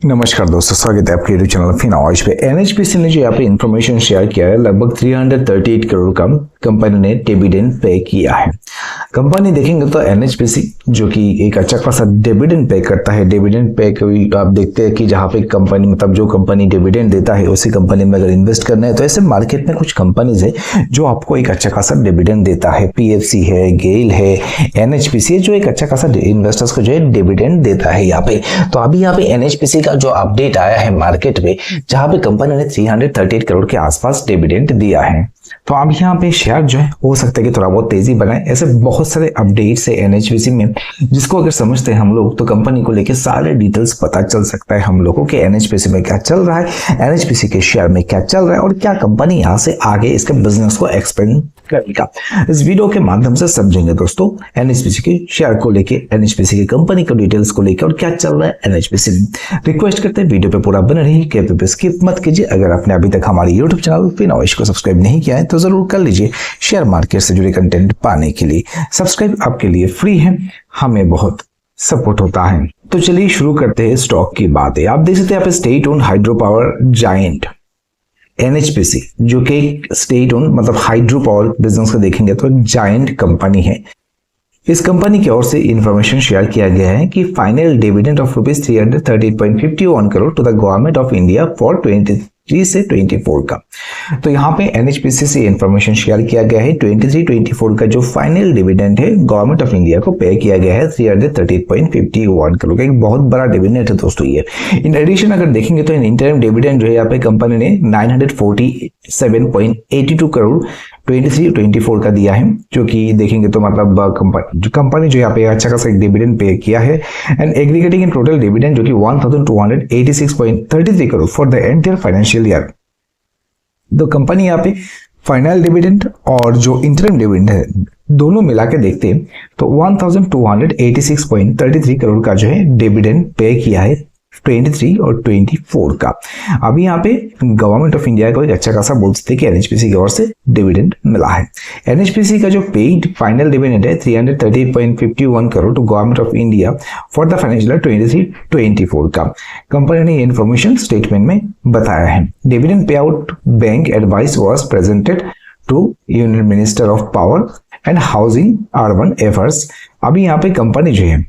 नमस्कार दोस्तों, स्वागत है आपके यूट्यूब चैनल फिनॉइश पे। एनएचपीसी ने जो यहाँ पे इंफॉर्मेशन शेयर किया है, लगभग 338 करोड़ का कंपनी ने डिविडेंड पे किया है। कंपनी देखेंगे तो एनएचपीसी जो कि एक अच्छा खासा डिविडेंड पे करता है। डिविडेंड पे कोई आप देखते हैं कि जहाँ पे कंपनी मतलब जो कंपनी डिविडेंड देता है उसी कंपनी में अगर इन्वेस्ट करना है तो ऐसे मार्केट में कुछ कंपनीज है जो आपको एक अच्छा खासा डिविडेंड देता है। पीएफसी है, गेल है, एनएचपीसी है जो एक अच्छा खासा इन्वेस्टर्स को जो है डिविडेंड देता है यहाँ पे। तो अभी यहाँ पे एनएचपीसी जो अपडेट आया है मार्केट में, जहां पे कंपनी ने 338 करोड़ के आसपास डिविडेंड दिया है। तो अब यहाँ पे शेयर जो है हो सकता है कि थोड़ा बहुत तेजी बनाए। ऐसे बहुत सारे अपडेट्स है एनएचपीसी में जिसको अगर समझते हैं हम लोग तो कंपनी को लेके सारे डिटेल्स पता चल सकता है हम लोगों के एनएचपीसी में क्या चल रहा है, एनएचपीसी के शेयर में क्या चल रहा है और क्या कंपनी यहाँ से आगे इसके बिजनेस को एक्सपेंड करेगा। इस वीडियो के माध्यम से समझेंगे दोस्तों एनएचपीसी के शेयर को लेके, एनएचपीसी की कंपनी के डिटेल्स को लेकर और क्या चल रहा है एनएचपीसी में। रिक्वेस्ट करते हैं वीडियो पे पूरा बने रहिए, वीडियो पे स्किप मत कीजिए। अगर आपने अभी तक हमारे यूट्यूब चैनल फिनॉइश को सब्सक्राइब नहीं किया है तो जरूर कर लीजिए शेयर मार्केट से जुड़े कंटेंट पाने के लिए। सब्सक्राइब आपके लिए फ्री है, हमें बहुत सपोर्ट होता है। तो चलिए शुरू करते हैं स्टॉक की बातें। आप देख सकते हैं यहाँ पे state own hydro power giant NHPC जो कि स्टेट ओन मतलब हाइड्रो पावर बिजनेस को देखेंगे तो एक जायंट कंपनी है। इस कंपनी की ओर से इंफॉर्मेशन शेयर किया गया है कि final dividend of rupees 330.51 crore to the government of India for 23 से 24 का। तो यहाँ पे एनएचपीसी से इंफॉर्मेशन शेयर किया गया है 23-24 का जो फाइनल डिविडेंड है गवर्नमेंट ऑफ इंडिया को पे किया गया है 330.51 करोड़ का। एक बहुत बड़ा डिविडेंड है दोस्तों ये। इन एडिशन अगर देखेंगे तो इन इंटरिम डिविडेंड जो है यहाँ पे कंपनी ने 947.82 करोड़ 23-24 का दिया है, जो कि देखेंगे तो मतलब कंपनी जो यहाँ पे अच्छा खासा एक डिविडेंड पे किया है। And aggregating in total dividend जो कि 1286.33 crore for the entire financial year. तो कंपनी यहाँ पे फाइनल डिविडेंड और जो इंटरिम डिविडेंड है दोनों मिला के देखते हैं तो 1286.33 करोड़ का जो है डिविडेंड पे किया है 23 और 24 का। अभी यहाँ पे गवर्नमेंट ऑफ इंडिया को एक अच्छा खासा बोल सकते हैं कि एनएचपीसी की ओर से डिविडेंड मिला है। एनएचपीसी का जो पेड फाइनल डिविडेंड है 330.51 crore to government of India for the financial year 23-24 का। कंपनी ने इंफॉर्मेशन स्टेटमेंट में बताया है। Dividend pay out bank advice was presented to Union Minister of Power and Housing Urban Affairs. अभी यहाँ पे कंपनी जो है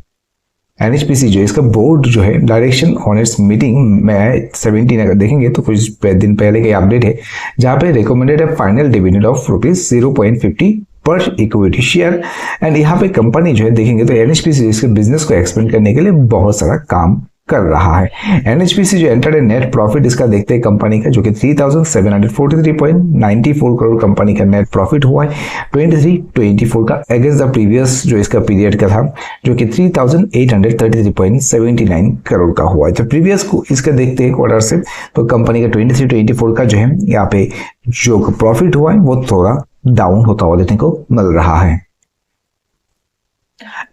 एनएचपीसी जो इसका बोर्ड जो है डायरेक्शन ऑन इट्स मीटिंग में 17 अगर देखेंगे तो कुछ दिन पहले का अपडेट है जहां पे रिकमेंडेड है फाइनल डिविडेंड ऑफ रुपीज 0.50 पर इक्विटी शेयर। एंड यहाँ पे कंपनी जो है देखेंगे तो एनएचपीसी इसके बिजनेस को एक्सपेंड करने के लिए बहुत सारा काम कर रहा है। एनएचपीसी जो एंटर्ड नेट प्रॉफिट इसका देखते हैं कंपनी का जो कि 3743.94 करोड़ कंपनी का नेट प्रॉफिट हुआ है 23-24 का अगेंस्ट द प्रीवियस जो इसका पीरियड का था जो कि 3833.79 करोड़ का हुआ है। तो प्रीवियस को इसका देखते हैं क्वार्टर से तो कंपनी का 23-24 का जो है यहाँ पे जो प्रॉफिट हुआ है वो थोड़ा डाउन होता हुआ देखने को मिल रहा है।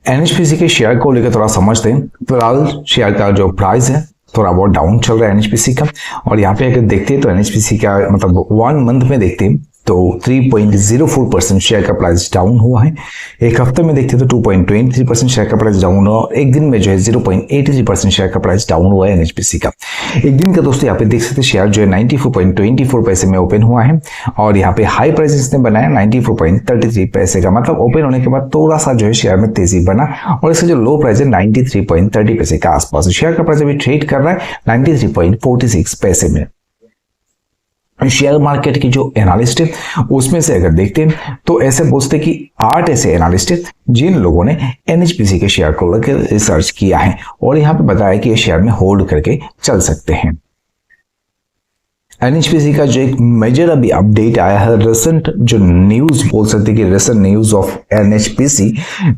एनएचपीसी के शेयर को लेकर थोड़ा समझते हैं। फिलहाल शेयर का जो प्राइस है थोड़ा बहुत डाउन चल रहा है एनएचपीसी का। और यहाँ पे अगर देखते हैं तो एनएचपीसी का मतलब 1 मंथ में देखते हैं तो 3.04% शेयर का प्राइस डाउन हुआ है। एक हफ्ते में देखते हैं तो 2.23% शेयर का प्राइस डाउन हुआ और एक दिन में जो है 0.83% शेयर का प्राइस डाउन हुआ है एनएचपीसी का। एक दिन का दोस्तों यहाँ पे देख सकते हैं शेयर जो है 94.24 पैसे में ओपन हुआ है और यहाँ पे हाई प्राइस इसने बनाया 94.33 पैसे का। मतलब ओपन होने के बाद थोड़ा सा जो है शेयर में तेजी बना और इसका जो लो प्राइस है 93.30 पैसे का आसपास। शेयर का प्राइस अभी ट्रेड कर रहा है 93.46 पैसे में। शेयर मार्केट की जो एनालिस्ट है उसमें से अगर देखते हैं तो ऐसे बोलते कि 8 ऐसे एनालिस्ट है जिन लोगों ने एनएचपीसी के शेयर को लेकर रिसर्च किया है और यहाँ पे बताया कि ये शेयर में होल्ड करके चल सकते हैं। एनएचपीसी का जो एक मेजर अभी अपडेट आया है, रिसेंट जो न्यूज बोल सकते कि रिसेंट न्यूज ऑफ एनएचपीसी,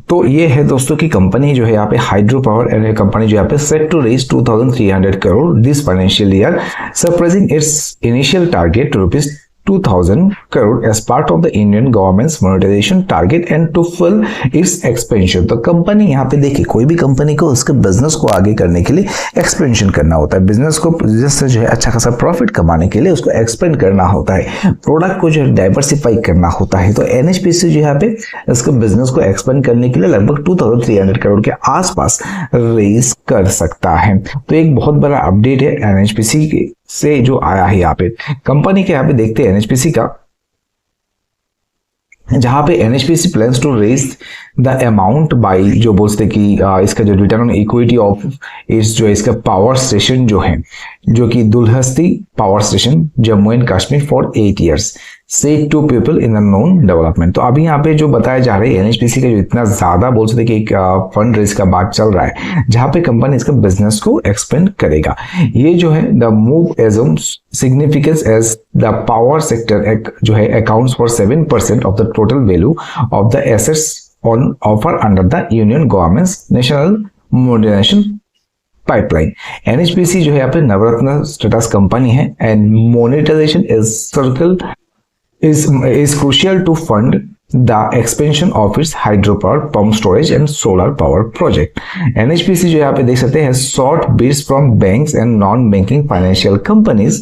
तो ये है दोस्तों की कंपनी जो है यहाँ पे हाइड्रो पावर कंपनी जो यहाँ पे set to raise 2300 crore this financial year surprising its initial target rupees 2000 crore as part of the Indian government's monetization target and to full its expansion। तो कंपनी यहाँ पे देखिए, कोई भी कंपनी को उसके बिजनेस को आगे करने के लिए एक्सपेंशन करना होता है, बिजनेस से जो है अच्छा खासा प्रॉफिट कमाने के लिए उसको एक्सपेंड करना होता है, प्रोडक्ट को जो है डाइवर्सिफाई करना होता है। तो एनएचपीसी जो यहाँ पे इसके बिजनेस को एक्सपेंड करने के लिए लगभग 2300 करोड़ के आसपास रेज कर सकता है। तो एक बहुत बड़ा अपडेट है एनएचपीसी से जो आया है यहाँ पे कंपनी के। यहाँ पे देखते हैं एनएचपीसी का, जहां पे NHPC plans to raise the amount by, जो बोलते कि इसका जो रिटर्न ऑन इक्विटी ऑफ इस जो इसका पावर स्टेशन जो है, जो कि Dulhasti power station Jammu and Kashmir for 8 years said to people in known development. तो अभी यहाँ पे जो बताया जा रहा है एनएचपीसी का जो इतना ज्यादा बोल सकते कि एक फंड रेज का बात चल रहा है, जहां पे कंपनी इसका बिजनेस को एक्सपेंड करेगा। ये जो है the move assume significance as the power sector जो है accounts for 7% of the total value of the assets on offer under the union government's national modernisation pipeline. NHPC जो है यहाँ पे नवरत्न स्टेटस कंपनी है and monetisation is crucial to fund the expansion of its hydropower, pump storage and solar power project। NHPC जो यहाँ पे देख सकते हैं sought bids from banks and non-banking financial companies,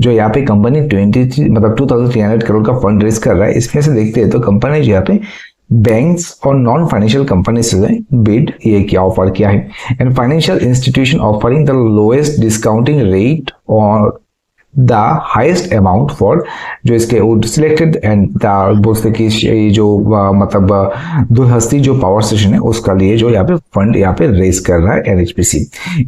जो यहाँ पे कंपनी 2300 करोड़ का फंड रेज कर रहा है। इसमें से देखते हैं तो कंपनी जो यहाँ पे बैंक्स और नॉन फाइनेंशियल कंपनी से बिड ये क्या ऑफर किया है, and financial institution offering the lowest discounting rate और द हाईएस्ट अमाउंट फॉर जो इसके सिलेक्टेड एंड बोलते कि जो मतलब दुलहस्ती जो पावर स्टेशन है उसका लिए जो यहाँ पे फंड यहाँ पे रेज कर रहा है एनएचपीसी।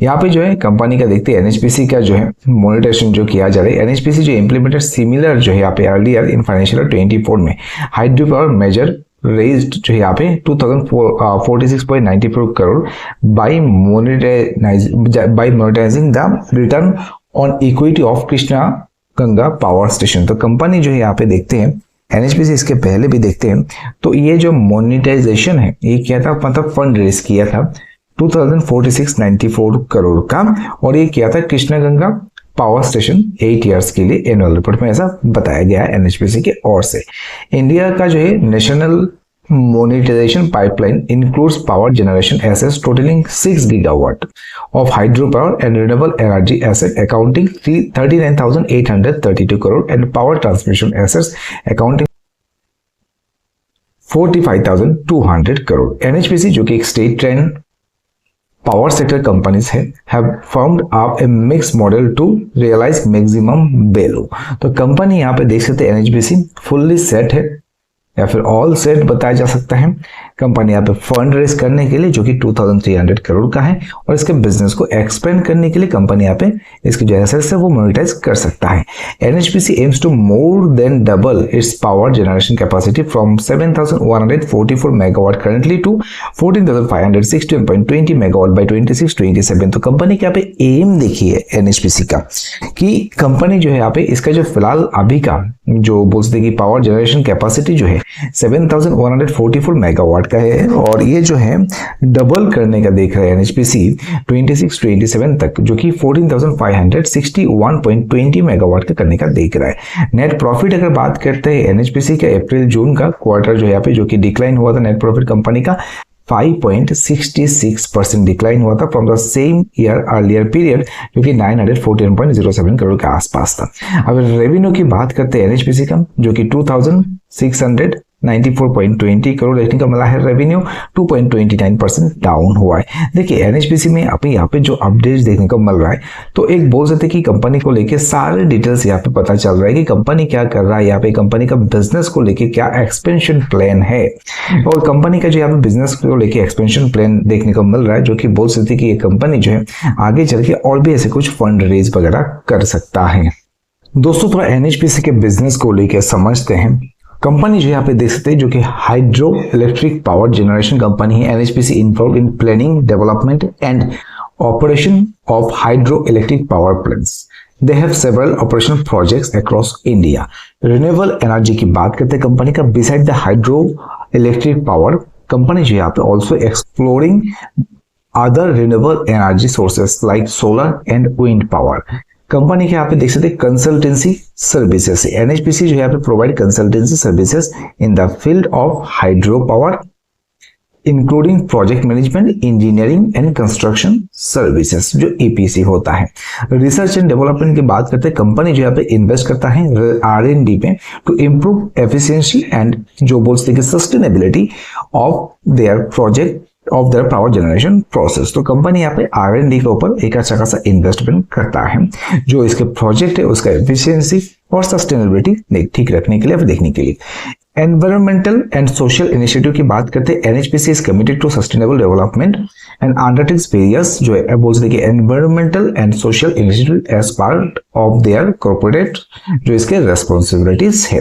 यहाँ पे जो है कंपनी का देखते हैं एनएचपीसी का जो है मोनेटाइजेशन जो किया जा रहा है। एनएचपीसी जो इम्प्लीमेंटेड सिमिलर जो है यहाँ पे अर्लियर इन फाइनेंशियल 24 में हाइड्रो पावर मेजर रेज्ड जो है यहाँ पे 2046.94 crore by monetising the return on equity of Krishna Ganga power station. तो कंपनी जो है यहाँ पे देखते हैं एनएचपीसी, इसके पहले भी देखते हैं तो ये जो मोनेटाइजेशन है ये क्या था, मतलब फंड रेज किया था 2046.94 करोड़ का, और ये किया था Krishna Ganga power station 8 years के लिए। एनुअल रिपोर्ट में ऐसा बताया गया है एनएचपीसी के ओर से। इंडिया का जो है national monetization pipeline includes power generation assets totaling 6 gigawatt of hydropower and renewable energy asset accounting 39,832 crore and power transmission assets accounting 45,200 crore। NHPC जो कि एक state trend power sector companies है have formed up a mixed model to realize maximum value। तो company यहाँ पे देख सकते हैं एनएचपीसी फुल्ली सेट है या फिर ऑल सेट बताया जा सकता है। कंपनी यहाँ पे फंड रेज करने के लिए जो कि 2300 करोड़ का है, और इसके बिजनेस को एक्सपेंड करने के लिए कंपनी यहाँ पे इसके जो एसेट्स है वो मोनेटाइज कर सकता है। NHPC aims to more than double its power generation capacity from 7144 megawatt currently to 14,561.20 megawatt by 26-27। तो कंपनी के यहाँ पे एम देखिए एनएचपीसी का कि कंपनी जो है यहाँ पे इसका जो फिलहाल अभी का जो बोलते कि पावर जनरेशन कैपेसिटी जो है 7144 मेगावाट का है, और ये जो है डबल करने का देख रहा है एनएचपीसी 26-27 तक, जो कि 14,561.20 मेगावाट का करने का देख रहा है। नेट प्रॉफिट अगर बात करते हैं एनएचपीसी का अप्रैल जून का क्वार्टर जो यहाँ पे जो कि डिक्लाइन हुआ था नेट प्रॉफिट कंपनी का 5.66% डिक्लाइन हुआ था from the same year earlier period, जो कि 914.07 करोड़ के आसपास था। अब रेवेन्यू की बात करते हैं एनएचपीसी का जो कि 2,694.20 करोड़ देखने का मिला है, रेवेन्यू 2.29% डाउन हुआ है। देखिए एनएचपीसी में अभी यहाँ पे जो अपडेट्स देखने को मिल रहा है तो एक बोल सकते कि कंपनी को लेके सारे डिटेल्स यहाँ पे पता चल रहा है कि कंपनी क्या कर रहा है, यहाँ पे कंपनी का बिजनेस को लेके क्या एक्सपेंशन प्लान है, और कंपनी का जो यहाँ पे बिजनेस को लेके एक्सपेंशन प्लान देखने को मिल रहा है, जो कि बोल सकते कि ये कंपनी जो है आगे चल के और भी ऐसे कुछ फंड रेज वगैरह कर सकता है। दोस्तों थोड़ा एनएचपीसी के बिजनेस को लेकर समझते हैं। कंपनी जो यहाँ पे देख सकते हैं जो कि hydro electric power generation company है। NHPC involve in planning development and operation of hydro electric power plants. They have several operational projects across India. Renewable energy की बात करते हैं कंपनी का, beside the hydro electric power company जो यहाँ पे also exploring other renewable energy sources like solar and wind power। Company के यहाँ पे देख सकते हैं कंसल्टेंसी सर्विसेज, एनएचपीसी जो है यहाँ पे provide consultancy services in the field of hydro power including project management, engineering and construction services, जो ईपीसी होता है। रिसर्च एंड डेवलपमेंट की बात करते हैं, कंपनी जो यहाँ पे इन्वेस्ट करता है R&D पे टू इम्प्रूव एफिशिएंसी एंड जो बोलते हैं sustainability of their project of their power generation process. तो कंपनी यहाँ पे R&D के ऊपर एक अच्छा खासा इन्वेस्टमेंट करता है, जो इसके प्रोजेक्ट है उसका एफिशिएंसी और सस्टेनेबिलिटी ठीक रखने के लिए, देखने के लिए। एनवायरमेंटल एंड सोशल इनिशिएटिव की बात करते हैं, NHPC is committed to sustainable development and undertakes various जो है बोलते हैं कि environmental and social initiative as part of their corporate जो इसके रेस्पॉन्सिबिलिटीज है।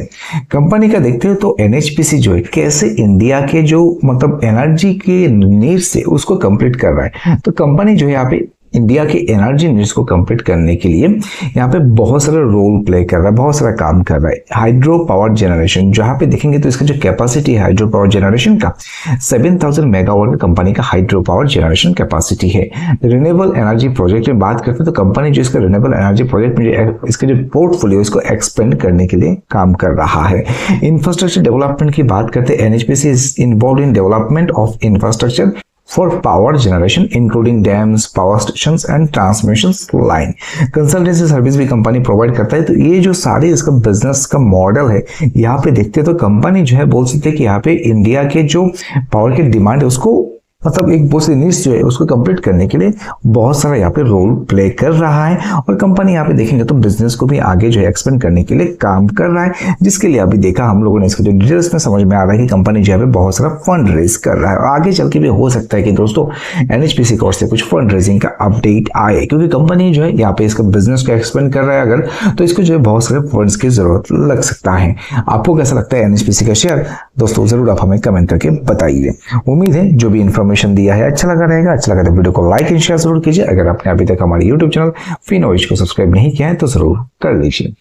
कंपनी का देखते हो तो एनएचपीसी जो है कैसे इंडिया के जो मतलब एनर्जी के नीड्स है उसको कंप्लीट कर रहा है। तो कंपनी जो है यहाँ पे इंडिया के एनर्जी नीड्स को कंप्लीट करने के लिए यहाँ पे बहुत सारा रोल प्ले कर रहा है, बहुत सारा काम कर रहा है। हाइड्रो पावर जनरेशन जहाँ पे देखेंगे तो इसका जो कैपेसिटी है हाइड्रो पावर जनरेशन का 7000 मेगावाट का कंपनी का हाइड्रो पावर जनरेशन कैपेसिटी है। रिन्यूएबल एनर्जी प्रोजेक्ट में बात करते हैं तो कंपनी जो इसका रिन्यूएबल एनर्जी प्रोजेक्ट में इसके जो पोर्टफोलियो इसको एक्सपेंड करने के लिए काम कर रहा है। इंफ्रास्ट्रक्चर डेवलपमेंट की बात करते हैं, NHPC is involve in development of infrastructure for power generation including dams, power stations and transmission line। Consultancy service भी कंपनी प्रोवाइड करता है। तो ये जो सारे इसका बिजनेस का मॉडल है यहाँ पे देखते हैं तो कंपनी जो है बोल सकते हैं कि यहाँ पे इंडिया के जो पावर की डिमांड है उसको मतलब एक बहुत सी नीड्स जो है उसको कंप्लीट करने के लिए बहुत सारा यहाँ पे रोल प्ले कर रहा है। और कंपनी यहाँ पे देखेंगे तो बिजनेस को भी आगे जो है एक्सपेंड करने के लिए काम कर रहा है, जिसके लिए अभी देखा हम लोगों ने इसके जो डिटेल्स में समझ में आ रहा है कि कंपनी जो है बहुत सारा फंड रेज कर रहा है। और आगे चल के भी हो सकता है कि दोस्तों एनएचपीसी कोर्स से कुछ फंड रेजिंग का अपडेट आए, क्योंकि कंपनी जो है यहाँ पे इसका बिजनेस को एक्सपेंड कर रहा है अगर तो इसको जो है बहुत सारे फंड्स की जरूरत लग सकता है। आपको कैसा लगता है एनएचपीसी का शेयर दोस्तों, जरूर आप हमें कमेंट करके बताइए। उम्मीद है जो भी इन्फॉर्मेशन दिया है अच्छा लगा रहेगा। अच्छा लगा तो वीडियो को लाइक एंड शेयर जरूर कीजिए। अगर आपने अभी तक हमारे YouTube चैनल फिनोइज को सब्सक्राइब नहीं किया है तो जरूर कर लीजिए।